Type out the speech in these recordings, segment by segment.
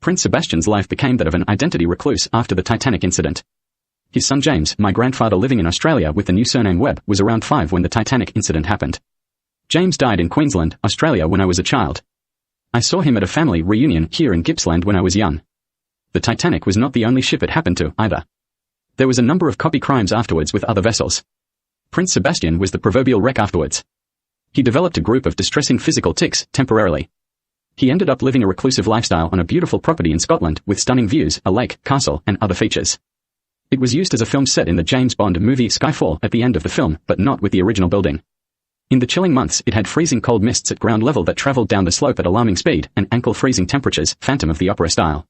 Prince Sebastian's life became that of an identity recluse after the Titanic incident. His son James, my grandfather living in Australia with the new surname Webb, was around 5 when the Titanic incident happened. James died in Queensland, Australia when I was a child. I saw him at a family reunion here in Gippsland when I was young. The Titanic was not the only ship it happened to, either. There was a number of copy crimes afterwards with other vessels. Prince Sebastian was the proverbial wreck afterwards. He developed a group of distressing physical tics, temporarily. He ended up living a reclusive lifestyle on a beautiful property in Scotland with stunning views, a lake, castle, and other features. It was used as a film set in the James Bond movie Skyfall at the end of the film, but not with the original building. In the chilling months it had freezing cold mists at ground level that travelled down the slope at alarming speed, and ankle-freezing temperatures, Phantom of the Opera style.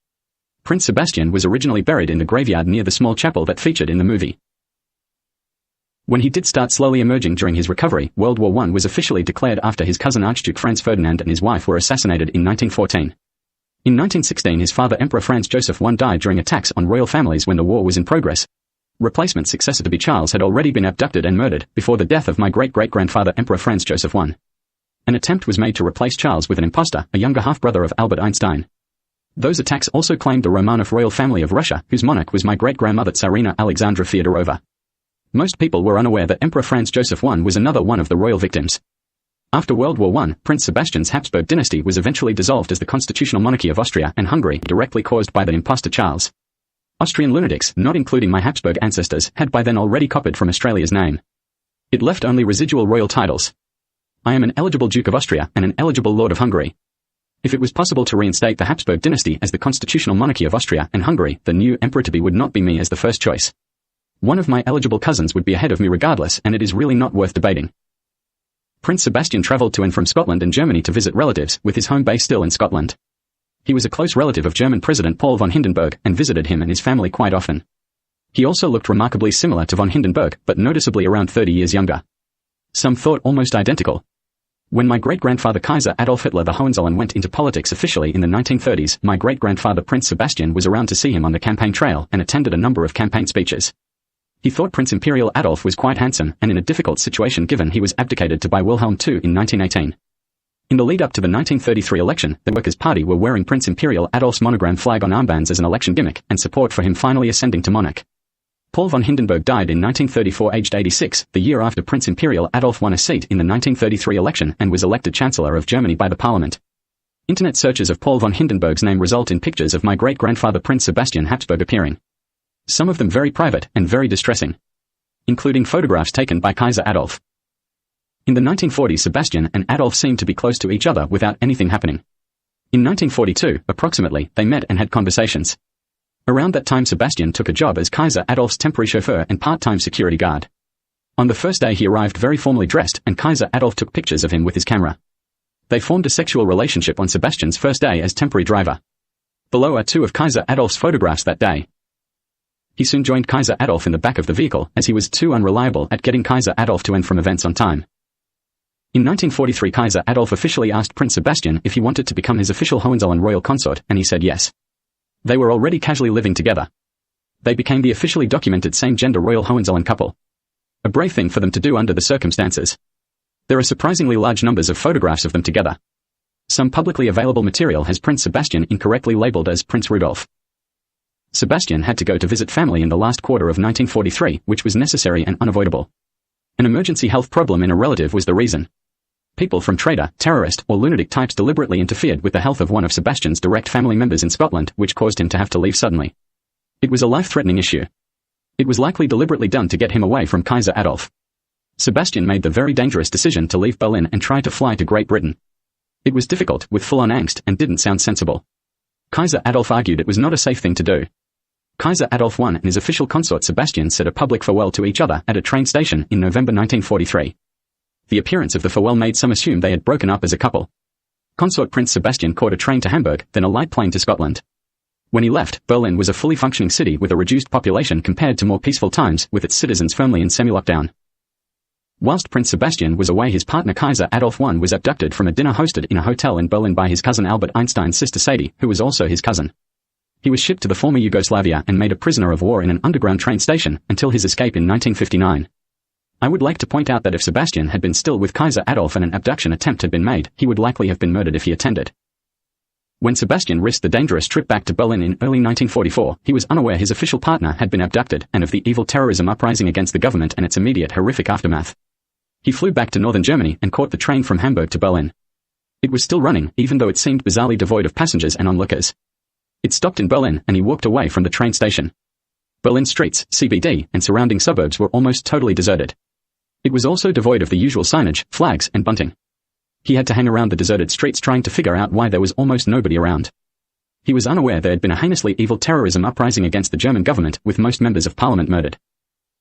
Prince Sebastian was originally buried in the graveyard near the small chapel that featured in the movie. When he did start slowly emerging during his recovery, World War I was officially declared after his cousin Archduke Franz Ferdinand and his wife were assassinated in 1914. In 1916 his father Emperor Franz-Joseph I died during attacks on royal families when the war was in progress. Replacement successor to be Charles had already been abducted and murdered before the death of my great-great-grandfather Emperor Franz-Joseph I. An attempt was made to replace Charles with an impostor, a younger half-brother of Albert Einstein. Those attacks also claimed the Romanov royal family of Russia, whose monarch was my great-grandmother Tsarina Alexandra Fyodorova. Most people were unaware that Emperor Franz-Joseph I was another one of the royal victims. After World War I, Prince Sebastian's Habsburg dynasty was eventually dissolved as the Constitutional Monarchy of Austria and Hungary, directly caused by the impostor Charles. Austrian lunatics, not including my Habsburg ancestors, had by then already copied from Australia's name. It left only residual royal titles. I am an eligible Duke of Austria and an eligible Lord of Hungary. If it was possible to reinstate the Habsburg dynasty as the Constitutional Monarchy of Austria and Hungary, the new emperor-to-be would not be me as the first choice. One of my eligible cousins would be ahead of me regardless, and it is really not worth debating. Prince Sebastian travelled to and from Scotland and Germany to visit relatives, with his home base still in Scotland. He was a close relative of German President Paul von Hindenburg and visited him and his family quite often. He also looked remarkably similar to von Hindenburg, but noticeably around 30 years younger. Some thought almost identical. When my great-grandfather Kaiser Adolf Hitler the Hohenzollern went into politics officially in the 1930s, my great-grandfather Prince Sebastian was around to see him on the campaign trail and attended a number of campaign speeches. He thought Prince Imperial Adolf was quite handsome and in a difficult situation given he was abdicated to by Wilhelm II in 1918. In the lead-up to the 1933 election, the Workers' Party were wearing Prince Imperial Adolf's monogram flag on armbands as an election gimmick, and support for him finally ascending to monarch. Paul von Hindenburg died in 1934 aged 86, the year after Prince Imperial Adolf won a seat in the 1933 election and was elected Chancellor of Germany by the Parliament. Internet searches of Paul von Hindenburg's name result in pictures of my great-grandfather Prince Sebastian Habsburg appearing. Some of them very private and very distressing, including photographs taken by Kaiser Adolf. In the 1940s Sebastian and Adolf seemed to be close to each other without anything happening. In 1942, approximately, they met and had conversations. Around that time Sebastian took a job as Kaiser Adolf's temporary chauffeur and part-time security guard. On the first day he arrived very formally dressed and Kaiser Adolf took pictures of him with his camera. They formed a sexual relationship on Sebastian's first day as temporary driver. Below are 2 of Kaiser Adolf's photographs that day. He soon joined Kaiser Adolf in the back of the vehicle as he was too unreliable at getting Kaiser Adolf to and from events on time. In 1943 Kaiser Adolf officially asked Prince Sebastian if he wanted to become his official Hohenzollern royal consort, and he said yes. They were already casually living together. They became the officially documented same-gender royal Hohenzollern couple. A brave thing for them to do under the circumstances. There are surprisingly large numbers of photographs of them together. Some publicly available material has Prince Sebastian incorrectly labeled as Prince Rudolf. Sebastian had to go to visit family in the last quarter of 1943, which was necessary and unavoidable. An emergency health problem in a relative was the reason. People from traitor, terrorist, or lunatic types deliberately interfered with the health of one of Sebastian's direct family members in Scotland, which caused him to have to leave suddenly. It was a life-threatening issue. It was likely deliberately done to get him away from Kaiser Adolf. Sebastian made the very dangerous decision to leave Berlin and try to fly to Great Britain. It was difficult, with full-on angst, and didn't sound sensible. Kaiser Adolf argued it was not a safe thing to do. Kaiser Adolf I and his official consort Sebastian said a public farewell to each other at a train station in November 1943. The appearance of the farewell made some assume they had broken up as a couple. Consort Prince Sebastian caught a train to Hamburg, then a light plane to Scotland. When he left, Berlin was a fully functioning city with a reduced population compared to more peaceful times, with its citizens firmly in semi-lockdown. Whilst Prince Sebastian was away, his partner Kaiser Adolf I was abducted from a dinner hosted in a hotel in Berlin by his cousin Albert Einstein's sister Sadie, who was also his cousin. He was shipped to the former Yugoslavia and made a prisoner of war in an underground train station until his escape in 1959. I would like to point out that if Sebastian had been still with Kaiser Adolf and an abduction attempt had been made, he would likely have been murdered if he attended. When Sebastian risked the dangerous trip back to Berlin in early 1944, he was unaware his official partner had been abducted and of the evil terrorism uprising against the government and its immediate horrific aftermath. He flew back to northern Germany and caught the train from Hamburg to Berlin. It was still running, even though it seemed bizarrely devoid of passengers and onlookers. It stopped in Berlin, and he walked away from the train station. Berlin streets, CBD, and surrounding suburbs were almost totally deserted. It was also devoid of the usual signage, flags, and bunting. He had to hang around the deserted streets trying to figure out why there was almost nobody around. He was unaware there had been a heinously evil terrorism uprising against the German government, with most members of parliament murdered.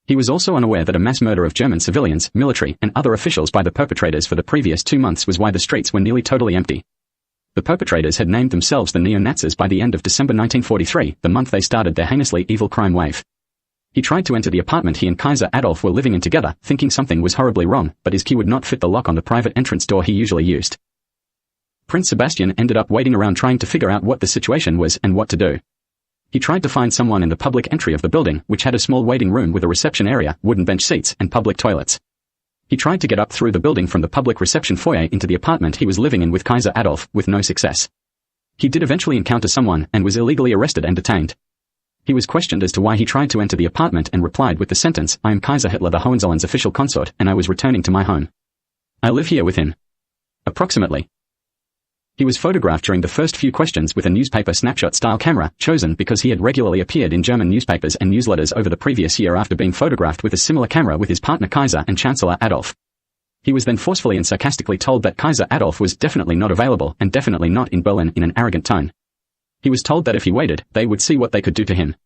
He was also unaware that a mass murder of German civilians, military, and other officials by the perpetrators for the previous 2 months was why the streets were nearly totally empty. The perpetrators had named themselves the Neo-Nazis by the end of December 1943, the month they started their heinously evil crime wave. He tried to enter the apartment he and Kaiser Adolf were living in together, thinking something was horribly wrong, but his key would not fit the lock on the private entrance door he usually used. Prince Sebastian ended up waiting around trying to figure out what the situation was and what to do. He tried to find someone in the public entry of the building, which had a small waiting room with a reception area, wooden bench seats, and public toilets. He tried to get up through the building from the public reception foyer into the apartment he was living in with Kaiser Adolf, with no success. He did eventually encounter someone, and was illegally arrested and detained. He was questioned as to why he tried to enter the apartment and replied with the sentence, "I am Kaiser Hitler the Hohenzollerns official consort, and I was returning to my home. I live here with him." Approximately. He was photographed during the first few questions with a newspaper snapshot-style camera, chosen because he had regularly appeared in German newspapers and newsletters over the previous year after being photographed with a similar camera with his partner Kaiser and Chancellor Adolf. He was then forcefully and sarcastically told that Kaiser Adolf was definitely not available and definitely not in Berlin in an arrogant tone. He was told that if he waited, they would see what they could do to him.